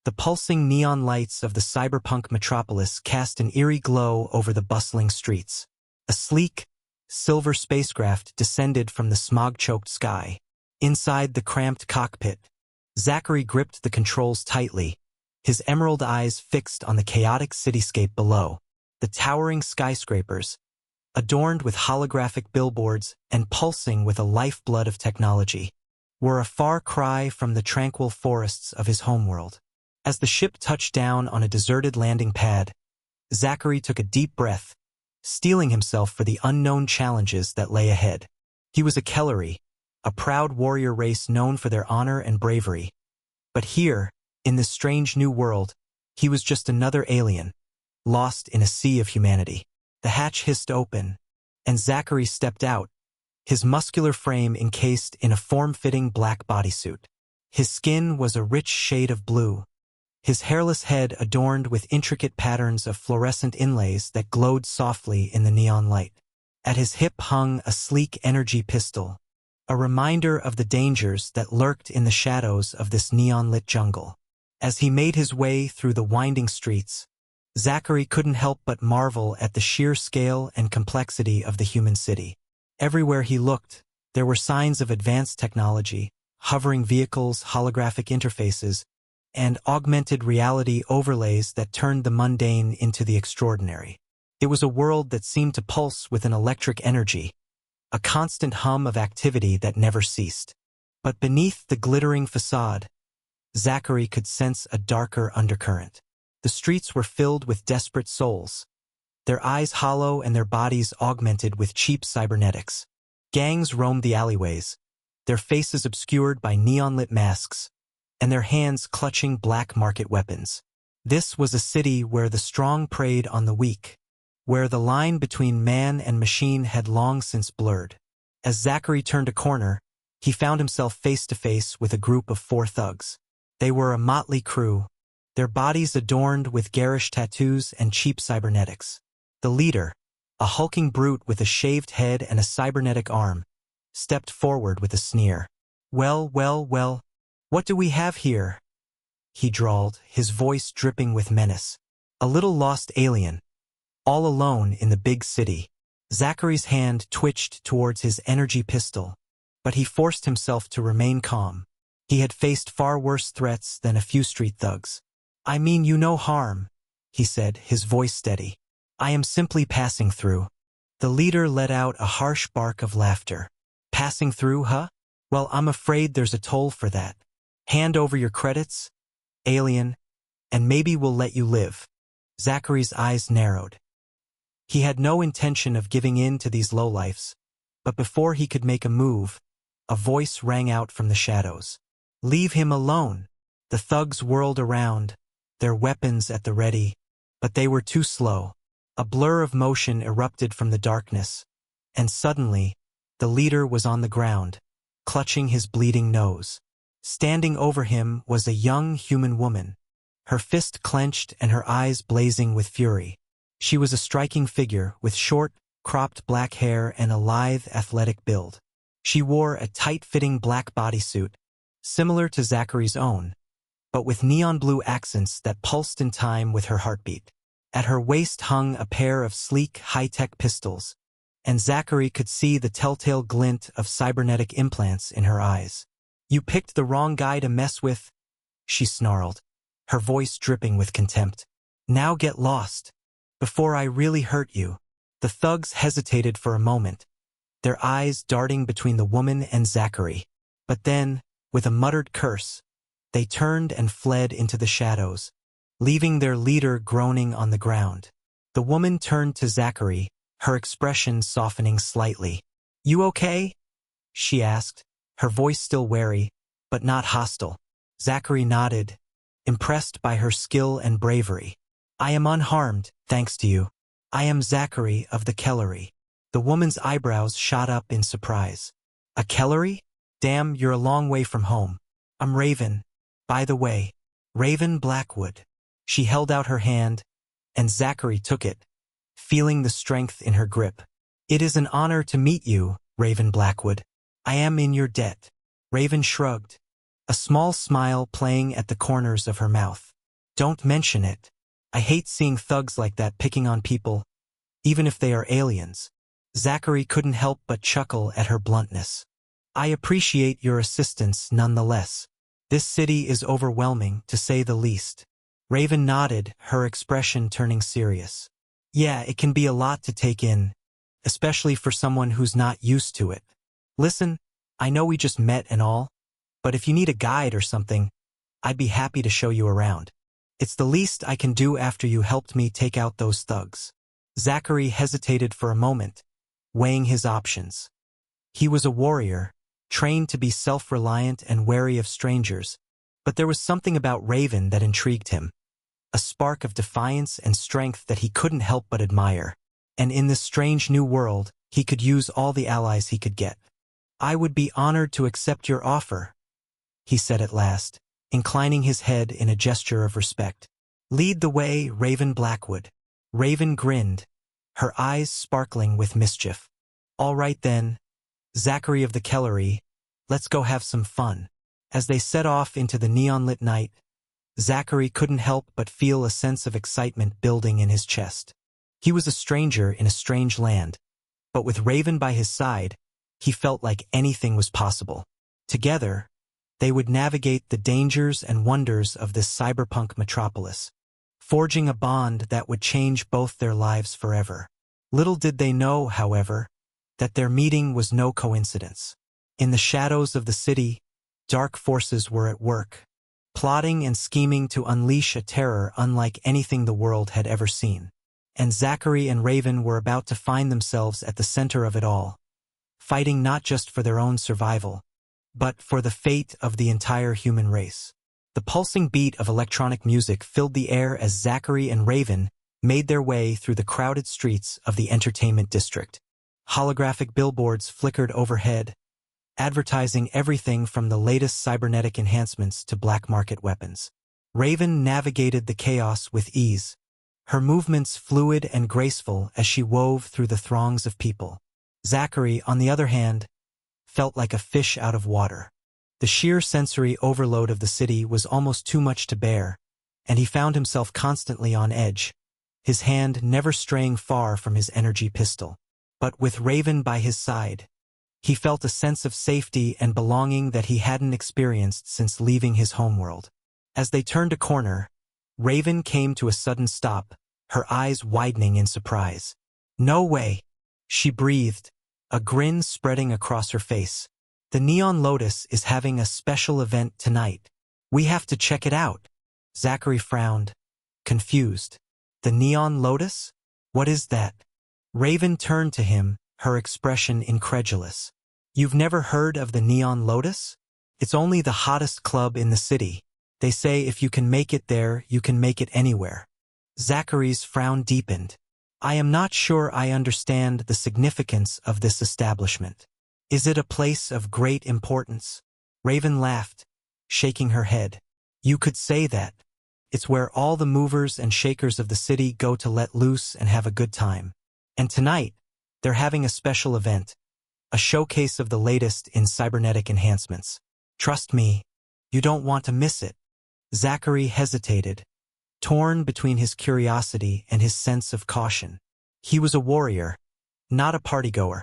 The pulsing neon lights of the cyberpunk metropolis cast an eerie glow over the bustling streets. A sleek, silver spacecraft descended from the smog-choked sky. Inside the cramped cockpit, Zachary gripped the controls tightly, his emerald eyes fixed on the chaotic cityscape below. The towering skyscrapers, adorned with holographic billboards and pulsing with a lifeblood of technology, were a far cry from the tranquil forests of his homeworld. As the ship touched down on a deserted landing pad, Zachary took a deep breath, steeling himself for the unknown challenges that lay ahead. He was a Kellery, a proud warrior race known for their honor and bravery. But here, in this strange new world, he was just another alien, lost in a sea of humanity. The hatch hissed open, and Zachary stepped out, his muscular frame encased in a form-fitting black bodysuit. His skin was a rich shade of blue, his hairless head adorned with intricate patterns of fluorescent inlays that glowed softly in the neon light. At his hip hung a sleek energy pistol, a reminder of the dangers that lurked in the shadows of this neon-lit jungle. As he made his way through the winding streets, Zachary couldn't help but marvel at the sheer scale and complexity of the human city. Everywhere he looked, there were signs of advanced technology, hovering vehicles, holographic interfaces, and augmented reality overlays that turned the mundane into the extraordinary. It was a world that seemed to pulse with an electric energy, a constant hum of activity that never ceased. But beneath the glittering facade, Zachary could sense a darker undercurrent. The streets were filled with desperate souls, their eyes hollow and their bodies augmented with cheap cybernetics. Gangs roamed the alleyways, their faces obscured by neon-lit masks, and their hands clutching black market weapons. This was a city where the strong preyed on the weak, where the line between man and machine had long since blurred. As Zachary turned a corner, he found himself face to face with a group of 4 thugs. They were a motley crew, their bodies adorned with garish tattoos and cheap cybernetics. The leader, a hulking brute with a shaved head and a cybernetic arm, stepped forward with a sneer. Well, what do we have here?" he drawled, his voice dripping with menace. A little lost alien, all alone in the big city. Zachary's hand twitched towards his energy pistol, but he forced himself to remain calm. He had faced far worse threats than a few street thugs. "I mean you no harm," he said, his voice steady. "I am simply passing through." The leader let out a harsh bark of laughter. "Passing through, huh? Well, I'm afraid there's a toll for that. Hand over your credits, alien, and maybe we'll let you live." Zachary's eyes narrowed. He had no intention of giving in to these lowlifes, but before he could make a move, a voice rang out from the shadows. "Leave him alone." The thugs whirled around, their weapons at the ready, but they were too slow. A blur of motion erupted from the darkness, and suddenly, the leader was on the ground, clutching his bleeding nose. Standing over him was a young human woman, her fist clenched and her eyes blazing with fury. She was a striking figure with short, cropped black hair and a lithe, athletic build. She wore a tight-fitting black bodysuit, similar to Zachary's own, but with neon blue accents that pulsed in time with her heartbeat. At her waist hung a pair of sleek, high-tech pistols, and Zachary could see the telltale glint of cybernetic implants in her eyes. "You picked the wrong guy to mess with," she snarled, her voice dripping with contempt. "Now get lost, before I really hurt you." The thugs hesitated for a moment, their eyes darting between the woman and Zachary. But then, with a muttered curse, they turned and fled into the shadows, leaving their leader groaning on the ground. The woman turned to Zachary, her expression softening slightly. "You okay?" she asked, her voice still wary, but not hostile. Zachary nodded, impressed by her skill and bravery. "I am unharmed, thanks to you. I am Zachary of the Kellery." The woman's eyebrows shot up in surprise. "A Kellery? Damn, you're a long way from home. I'm Raven, by the way. Raven Blackwood." She held out her hand, and Zachary took it, feeling the strength in her grip. "It is an honor to meet you, Raven Blackwood. I am in your debt." Raven shrugged, a small smile playing at the corners of her mouth. Don't mention it. I hate seeing thugs like that picking on people, even if they are aliens. Zachary couldn't help but chuckle at her bluntness. I appreciate your assistance nonetheless. This city is overwhelming, to say the least. Raven nodded, her expression turning serious. Yeah, it can be a lot to take in, especially for someone who's not used to it. Listen, I know we just met and all, but if you need a guide or something, I'd be happy to show you around. It's the least I can do after you helped me take out those thugs. Zachary hesitated for a moment, weighing his options. He was a warrior, trained to be self-reliant and wary of strangers, but there was something about Raven that intrigued him. A spark of defiance and strength that he couldn't help but admire. And in this strange new world, he could use all the allies he could get. I would be honored to accept your offer, he said at last, inclining his head in a gesture of respect. Lead the way, Raven Blackwood. Raven grinned, her eyes sparkling with mischief. All right then, Zachary of the Kellery, let's go have some fun. As they set off into the neon-lit night, Zachary couldn't help but feel a sense of excitement building in his chest. He was a stranger in a strange land, but with Raven by his side, he felt like anything was possible. Together, they would navigate the dangers and wonders of this cyberpunk metropolis, forging a bond that would change both their lives forever. Little did they know, however, that their meeting was no coincidence. In the shadows of the city, dark forces were at work, plotting and scheming to unleash a terror unlike anything the world had ever seen. And Zachary and Raven were about to find themselves at the center of it all, fighting not just for their own survival, but for the fate of the entire human race. The pulsing beat of electronic music filled the air as Zachary and Raven made their way through the crowded streets of the entertainment district. Holographic billboards flickered overhead, advertising everything from the latest cybernetic enhancements to black market weapons. Raven navigated the chaos with ease, her movements fluid and graceful as she wove through the throngs of people. Zachary, on the other hand, felt like a fish out of water. The sheer sensory overload of the city was almost too much to bear, and he found himself constantly on edge, his hand never straying far from his energy pistol. But with Raven by his side, he felt a sense of safety and belonging that he hadn't experienced since leaving his homeworld. As they turned a corner, Raven came to a sudden stop, her eyes widening in surprise. No way, she breathed, a grin spreading across her face. The Neon Lotus is having a special event tonight. We have to check it out. Zachary frowned, confused. The Neon Lotus? What is that? Raven turned to him, her expression incredulous. You've never heard of the Neon Lotus? It's only the hottest club in the city. They say if you can make it there, you can make it anywhere. Zachary's frown deepened. I am not sure I understand the significance of this establishment. Is it a place of great importance? Raven laughed, shaking her head. You could say that. It's where all the movers and shakers of the city go to let loose and have a good time. And tonight, they're having a special event, a showcase of the latest in cybernetic enhancements. Trust me, you don't want to miss it. Zachary hesitated, torn between his curiosity and his sense of caution. He was a warrior, not a partygoer,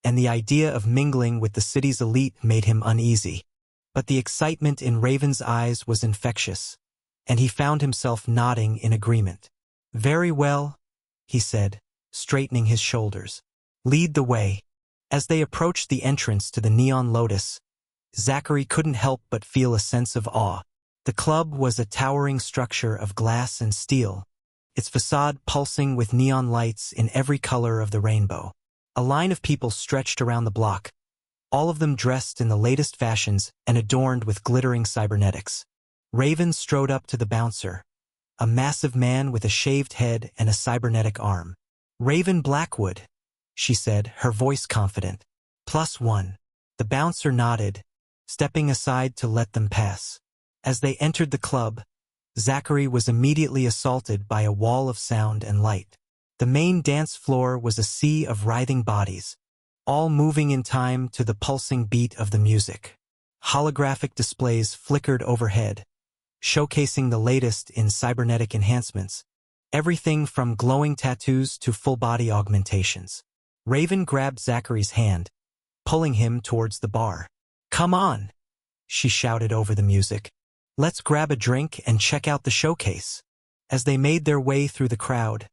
and the idea of mingling with the city's elite made him uneasy. But the excitement in Raven's eyes was infectious, and he found himself nodding in agreement. Very well, he said, straightening his shoulders. Lead the way. As they approached the entrance to the Neon Lotus, Zachary couldn't help but feel a sense of awe. The club was a towering structure of glass and steel, its facade pulsing with neon lights in every color of the rainbow. A line of people stretched around the block, all of them dressed in the latest fashions and adorned with glittering cybernetics. Raven strode up to the bouncer, a massive man with a shaved head and a cybernetic arm. Raven Blackwood, she said, her voice confident. +1. The bouncer nodded, stepping aside to let them pass. As they entered the club, Zachary was immediately assaulted by a wall of sound and light. The main dance floor was a sea of writhing bodies, all moving in time to the pulsing beat of the music. Holographic displays flickered overhead, showcasing the latest in cybernetic enhancements, everything from glowing tattoos to full-body augmentations. Raven grabbed Zachary's hand, pulling him towards the bar. "Come on," she shouted over the music. "Let's grab a drink and check out the showcase." As they made their way through the crowd,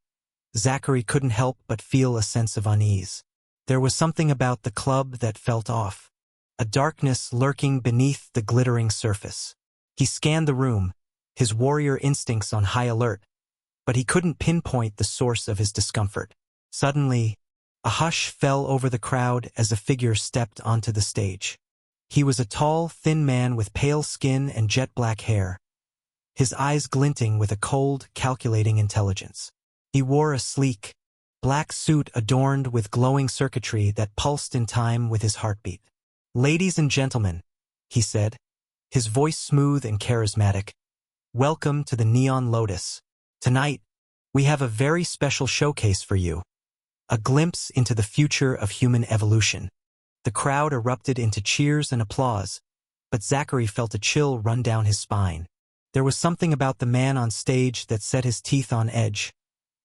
Zachary couldn't help but feel a sense of unease. There was something about the club that felt off, a darkness lurking beneath the glittering surface. He scanned the room, his warrior instincts on high alert, but he couldn't pinpoint the source of his discomfort. Suddenly, a hush fell over the crowd as a figure stepped onto the stage. He was a tall, thin man with pale skin and jet-black hair, his eyes glinting with a cold, calculating intelligence. He wore a sleek, black suit adorned with glowing circuitry that pulsed in time with his heartbeat. "Ladies and gentlemen," he said, his voice smooth and charismatic, "welcome to the Neon Lotus. Tonight, we have a very special showcase for you. A glimpse into the future of human evolution." The crowd erupted into cheers and applause, but Zachary felt a chill run down his spine. There was something about the man on stage that set his teeth on edge,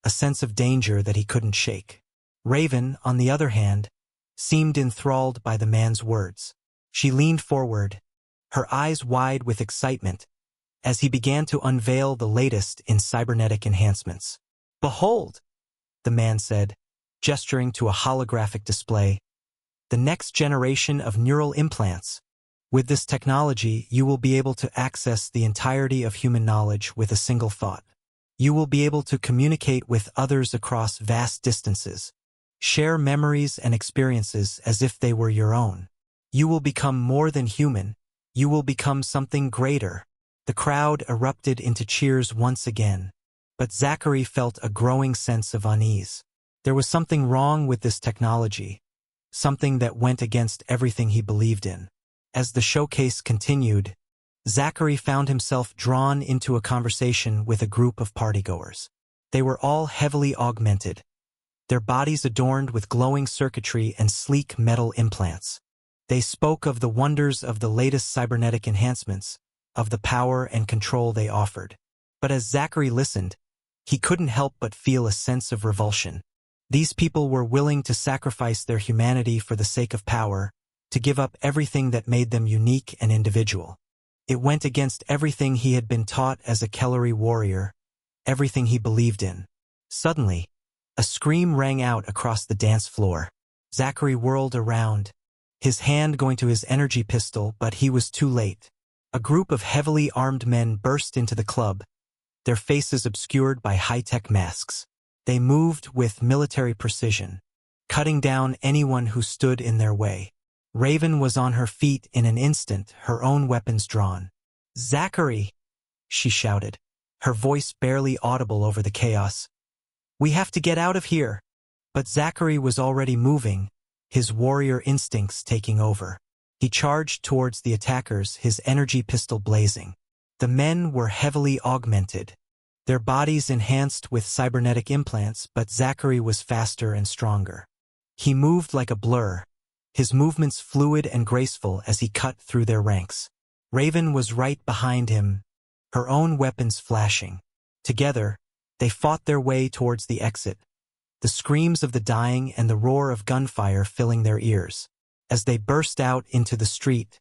a sense of danger that he couldn't shake. Raven, on the other hand, seemed enthralled by the man's words. She leaned forward, her eyes wide with excitement, as he began to unveil the latest in cybernetic enhancements. "Behold," the man said, gesturing to a holographic display, "the next generation of neural implants. With this technology, you will be able to access the entirety of human knowledge with a single thought. You will be able to communicate with others across vast distances, share memories and experiences as if they were your own. You will become more than human. You will become something greater." The crowd erupted into cheers once again, but Zachary felt a growing sense of unease. There was something wrong with this technology, something that went against everything he believed in. As the showcase continued, Zachary found himself drawn into a conversation with a group of partygoers. They were all heavily augmented, their bodies adorned with glowing circuitry and sleek metal implants. They spoke of the wonders of the latest cybernetic enhancements, of the power and control they offered. But as Zachary listened, he couldn't help but feel a sense of revulsion. These people were willing to sacrifice their humanity for the sake of power, to give up everything that made them unique and individual. It went against everything he had been taught as a Kellery warrior, everything he believed in. Suddenly, a scream rang out across the dance floor. Zachary whirled around, his hand going to his energy pistol, but he was too late. A group of heavily armed men burst into the club, their faces obscured by high-tech masks. They moved with military precision, cutting down anyone who stood in their way. Raven was on her feet in an instant, her own weapons drawn. "Zachary!" she shouted, her voice barely audible over the chaos. "We have to get out of here." But Zachary was already moving, his warrior instincts taking over. He charged towards the attackers, his energy pistol blazing. The men were heavily augmented, their bodies enhanced with cybernetic implants, but Zachary was faster and stronger. He moved like a blur, his movements fluid and graceful as he cut through their ranks. Raven was right behind him, her own weapons flashing. Together, they fought their way towards the exit, the screams of the dying and the roar of gunfire filling their ears. As they burst out into the street,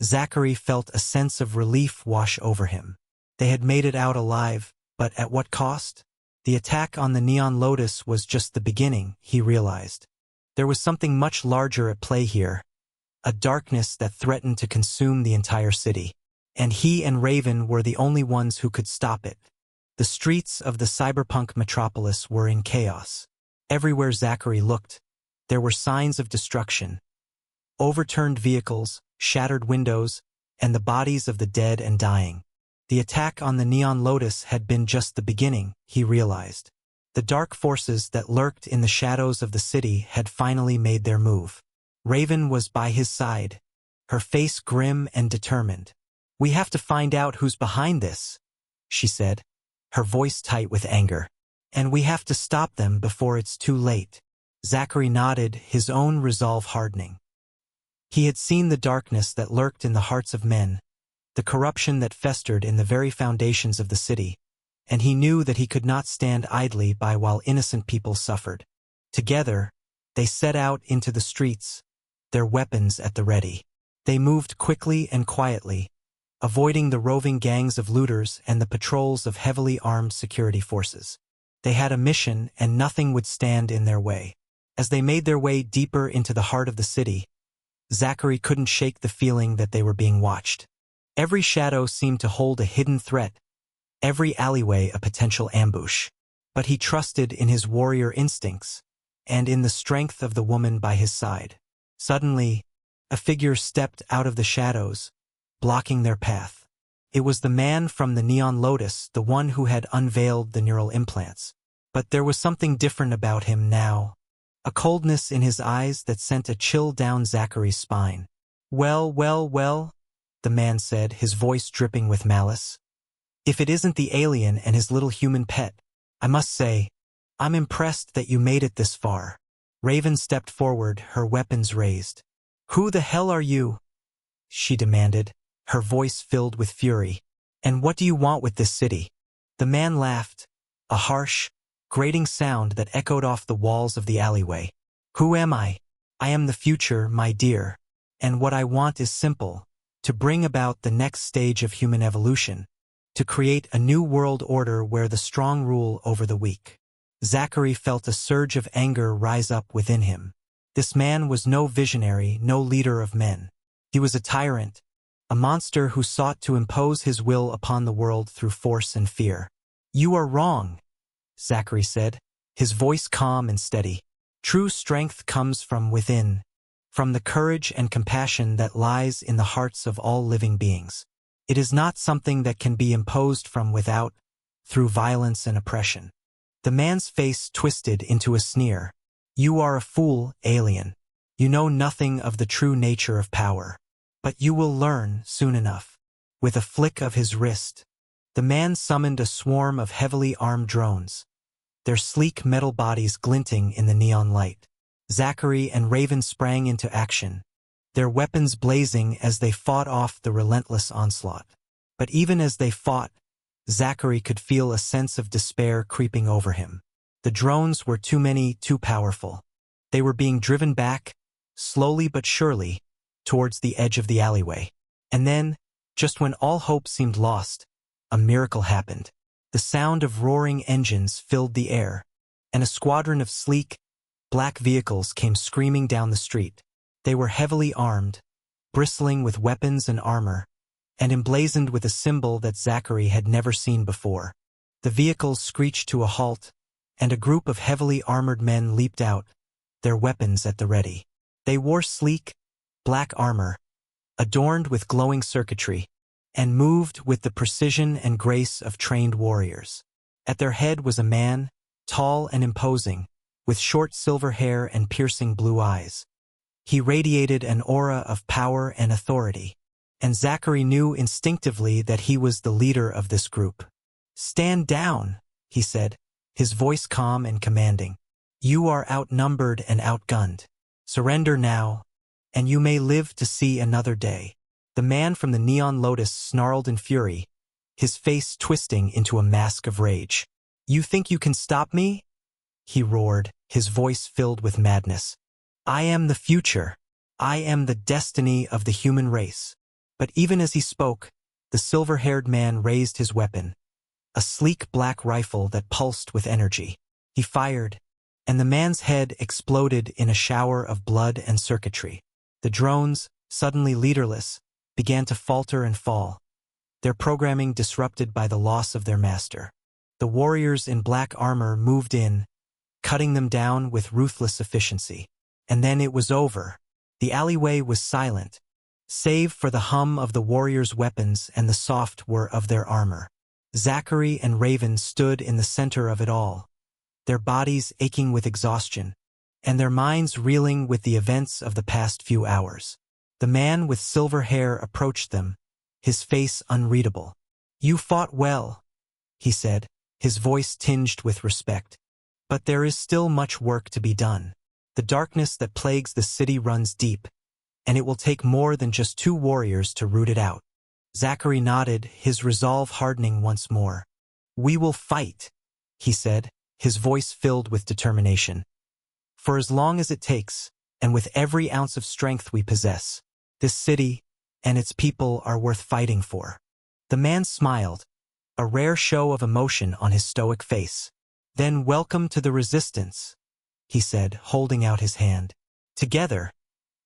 Zachary felt a sense of relief wash over him. They had made it out alive, but at what cost? The attack on the Neon Lotus was just the beginning, he realized. There was something much larger at play here, a darkness that threatened to consume the entire city. And he and Raven were the only ones who could stop it. The streets of the cyberpunk metropolis were in chaos. Everywhere Zachary looked, there were signs of destruction. Overturned vehicles, shattered windows, and the bodies of the dead and dying. The attack on the Neon Lotus had been just the beginning, he realized. The dark forces that lurked in the shadows of the city had finally made their move. Raven was by his side, her face grim and determined. "We have to find out who's behind this," she said, her voice tight with anger. "And we have to stop them before it's too late." Zachary nodded, his own resolve hardening. He had seen the darkness that lurked in the hearts of men, the corruption that festered in the very foundations of the city, and he knew that he could not stand idly by while innocent people suffered. Together, they set out into the streets, their weapons at the ready. They moved quickly and quietly, avoiding the roving gangs of looters and the patrols of heavily armed security forces. They had a mission, and nothing would stand in their way. As they made their way deeper into the heart of the city, Zachary couldn't shake the feeling that they were being watched. Every shadow seemed to hold a hidden threat, every alleyway a potential ambush. But he trusted in his warrior instincts, and in the strength of the woman by his side. Suddenly, a figure stepped out of the shadows, blocking their path. It was the man from the Neon Lotus, the one who had unveiled the neural implants. But there was something different about him now, a coldness in his eyes that sent a chill down Zachary's spine. "Well, well, well," the man said, his voice dripping with malice. "If it isn't the alien and his little human pet, I must say, I'm impressed that you made it this far." Raven stepped forward, her weapons raised. "Who the hell are you?" she demanded, her voice filled with fury. "And what do you want with this city?" The man laughed, a harsh, grating sound that echoed off the walls of the alleyway. "Who am I? I am the future, my dear. And what I want is simple, to bring about the next stage of human evolution, to create a new world order where the strong rule over the weak." Zachary felt a surge of anger rise up within him. This man was no visionary, no leader of men. He was a tyrant, a monster who sought to impose his will upon the world through force and fear. "You are wrong," Zachary said, his voice calm and steady. "True strength comes from within, from the courage and compassion that lies in the hearts of all living beings. It is not something that can be imposed from without, through violence and oppression." The man's face twisted into a sneer. "You are a fool, alien. You know nothing of the true nature of power. But you will learn soon enough." With a flick of his wrist, the man summoned a swarm of heavily armed drones, their sleek metal bodies glinting in the neon light. Zachary and Raven sprang into action, their weapons blazing as they fought off the relentless onslaught. But even as they fought, Zachary could feel a sense of despair creeping over him. The drones were too many, too powerful. They were being driven back, slowly but surely, towards the edge of the alleyway. And then, just when all hope seemed lost, a miracle happened. The sound of roaring engines filled the air, and a squadron of sleek, black vehicles came screaming down the street. They were heavily armed, bristling with weapons and armor, and emblazoned with a symbol that Zachary had never seen before. The vehicles screeched to a halt, and a group of heavily armored men leaped out, their weapons at the ready. They wore sleek, black armor, adorned with glowing circuitry, and moved with the precision and grace of trained warriors. At their head was a man, tall and imposing, with short silver hair and piercing blue eyes. He radiated an aura of power and authority, and Zachary knew instinctively that he was the leader of this group. "Stand down," he said, his voice calm and commanding. "You are outnumbered and outgunned. Surrender now, and you may live to see another day." The man from the Neon Lotus snarled in fury, his face twisting into a mask of rage. "You think you can stop me?" he roared, his voice filled with madness. "I am the future. I am the destiny of the human race." But even as he spoke, the silver-haired man raised his weapon, a sleek black rifle that pulsed with energy. He fired, and the man's head exploded in a shower of blood and circuitry. The drones, suddenly leaderless, began to falter and fall, their programming disrupted by the loss of their master. The warriors in black armor moved in, cutting them down with ruthless efficiency. And then it was over. The alleyway was silent, save for the hum of the warriors' weapons and the soft whir of their armor. Zachary and Raven stood in the center of it all, their bodies aching with exhaustion, and their minds reeling with the events of the past few hours. The man with silver hair approached them, his face unreadable. "You fought well," he said, his voice tinged with respect. "But there is still much work to be done. The darkness that plagues the city runs deep, and it will take more than just 2 warriors to root it out." Zachary nodded, his resolve hardening once more. "We will fight," he said, his voice filled with determination. "For as long as it takes, and with every ounce of strength we possess, this city and its people are worth fighting for." The man smiled, a rare show of emotion on his stoic face. "Then welcome to the resistance," he said, holding out his hand. "Together,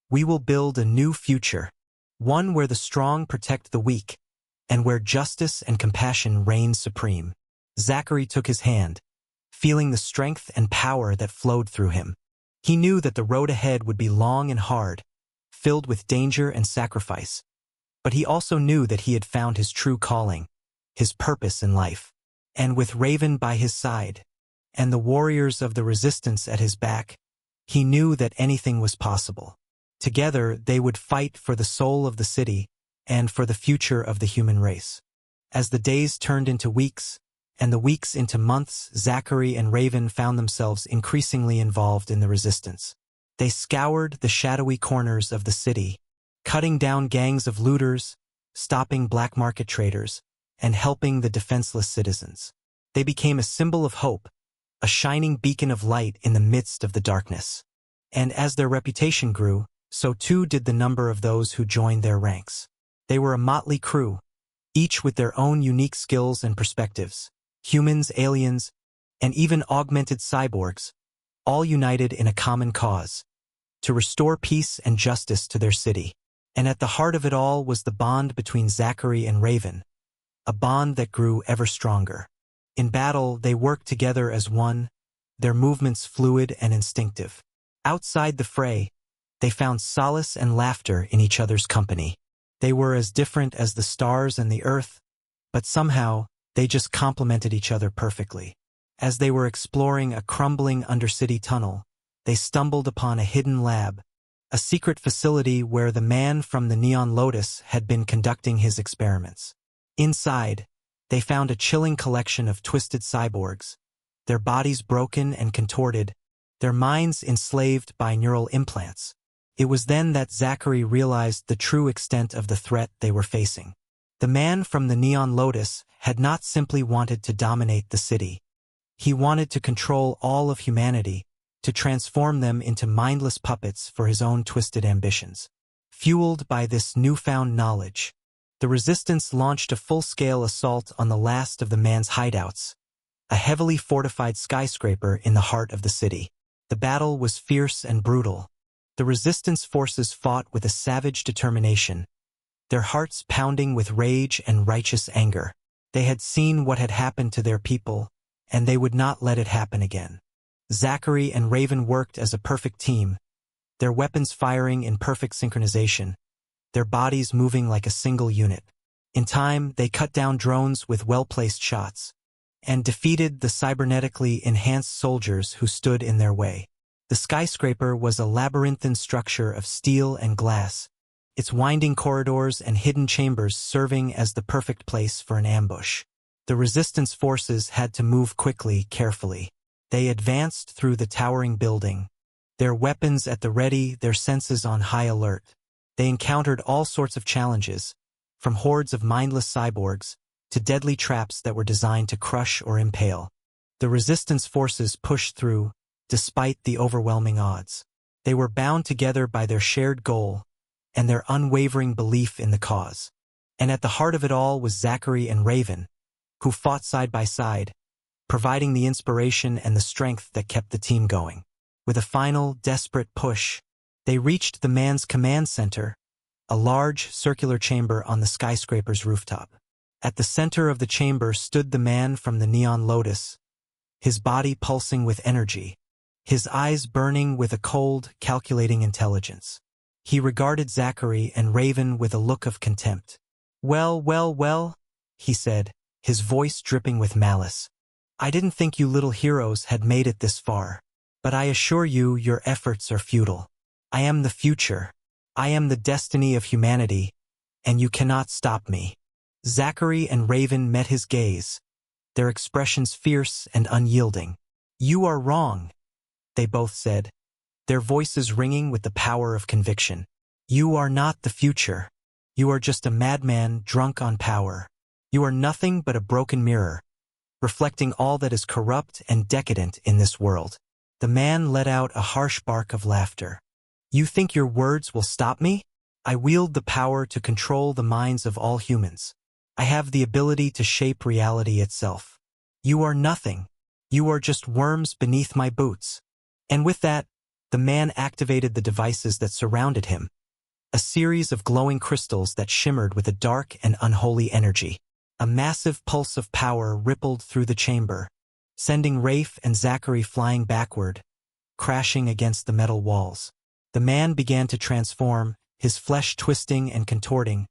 we will build a new future, one where the strong protect the weak, and where justice and compassion reign supreme." Zachary took his hand, feeling the strength and power that flowed through him. He knew that the road ahead would be long and hard, filled with danger and sacrifice. But he also knew that he had found his true calling, his purpose in life. And with Raven by his side, and the warriors of the resistance at his back, he knew that anything was possible. Together, they would fight for the soul of the city and for the future of the human race. As the days turned into weeks, and the weeks into months, Zachary and Raven found themselves increasingly involved in the resistance. They scoured the shadowy corners of the city, cutting down gangs of looters, stopping black market traders, and helping the defenseless citizens. They became a symbol of hope, a shining beacon of light in the midst of the darkness. And as their reputation grew, so too did the number of those who joined their ranks. They were a motley crew, each with their own unique skills and perspectives. Humans, aliens, and even augmented cyborgs, all united in a common cause, to restore peace and justice to their city. And at the heart of it all was the bond between Zachary and Raven, a bond that grew ever stronger. In battle, they worked together as one, their movements fluid and instinctive. Outside the fray, they found solace and laughter in each other's company. They were as different as the stars and the earth, but somehow, they just complemented each other perfectly. As they were exploring a crumbling undercity tunnel, they stumbled upon a hidden lab, a secret facility where the man from the Neon Lotus had been conducting his experiments. Inside, they found a chilling collection of twisted cyborgs, their bodies broken and contorted, their minds enslaved by neural implants. It was then that Zachary realized the true extent of the threat they were facing. The man from the Neon Lotus had not simply wanted to dominate the city. He wanted to control all of humanity, to transform them into mindless puppets for his own twisted ambitions. Fueled by this newfound knowledge, the resistance launched a full-scale assault on the last of the man's hideouts, a heavily fortified skyscraper in the heart of the city. The battle was fierce and brutal. The resistance forces fought with a savage determination, their hearts pounding with rage and righteous anger. They had seen what had happened to their people, and they would not let it happen again. Zachary and Raven worked as a perfect team, their weapons firing in perfect synchronization, their bodies moving like a single unit. In time, they cut down drones with well-placed shots, and defeated the cybernetically enhanced soldiers who stood in their way. The skyscraper was a labyrinthine structure of steel and glass, its winding corridors and hidden chambers serving as the perfect place for an ambush. The resistance forces had to move quickly, carefully. They advanced through the towering building, their weapons at the ready, their senses on high alert. They encountered all sorts of challenges, from hordes of mindless cyborgs to deadly traps that were designed to crush or impale. The resistance forces pushed through, despite the overwhelming odds. They were bound together by their shared goal and their unwavering belief in the cause. And at the heart of it all was Zachary and Raven, who fought side by side, providing the inspiration and the strength that kept the team going. With a final, desperate push, they reached the man's command center, a large, circular chamber on the skyscraper's rooftop. At the center of the chamber stood the man from the Neon Lotus, his body pulsing with energy, his eyes burning with a cold, calculating intelligence. He regarded Zachary and Raven with a look of contempt. "Well, well, well," he said, his voice dripping with malice. "I didn't think you little heroes had made it this far. But I assure you, your efforts are futile. I am the future. I am the destiny of humanity, and you cannot stop me." Zachary and Raven met his gaze, their expressions fierce and unyielding. "You are wrong," they both said, their voices ringing with the power of conviction. "You are not the future. You are just a madman drunk on power. You are nothing but a broken mirror, reflecting all that is corrupt and decadent in this world. The man let out a harsh bark of laughter. You think your words will stop me? I wield the power to control the minds of all humans. I have the ability to shape reality itself. You are nothing. You are just worms beneath my boots. And with that, the man activated the devices that surrounded him, a series of glowing crystals that shimmered with a dark and unholy energy. A massive pulse of power rippled through the chamber, sending Rafe and Zachary flying backward, crashing against the metal walls. The man began to transform, his flesh twisting and contorting,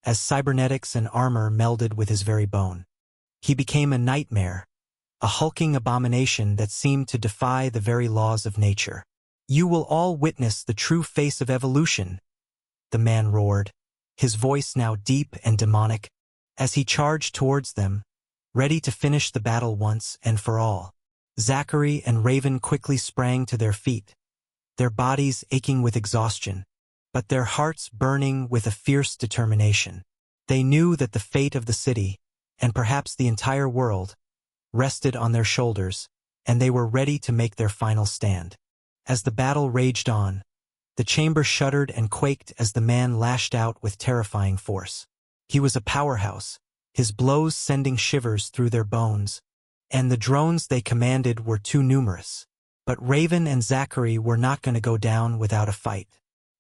as cybernetics and armor melded with his very bone. He became a nightmare, a hulking abomination that seemed to defy the very laws of nature. You will all witness the true face of evolution, the man roared, his voice now deep and demonic, as he charged towards them, ready to finish the battle once and for all. Zachary and Raven quickly sprang to their feet, their bodies aching with exhaustion, but their hearts burning with a fierce determination. They knew that the fate of the city, and perhaps the entire world, rested on their shoulders, and they were ready to make their final stand. As the battle raged on, the chamber shuddered and quaked as the man lashed out with terrifying force. He was a powerhouse, his blows sending shivers through their bones, and the drones they commanded were too numerous. But Raven and Zachary were not going to go down without a fight.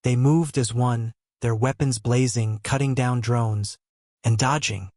They moved as one, their weapons blazing, cutting down drones, and dodging,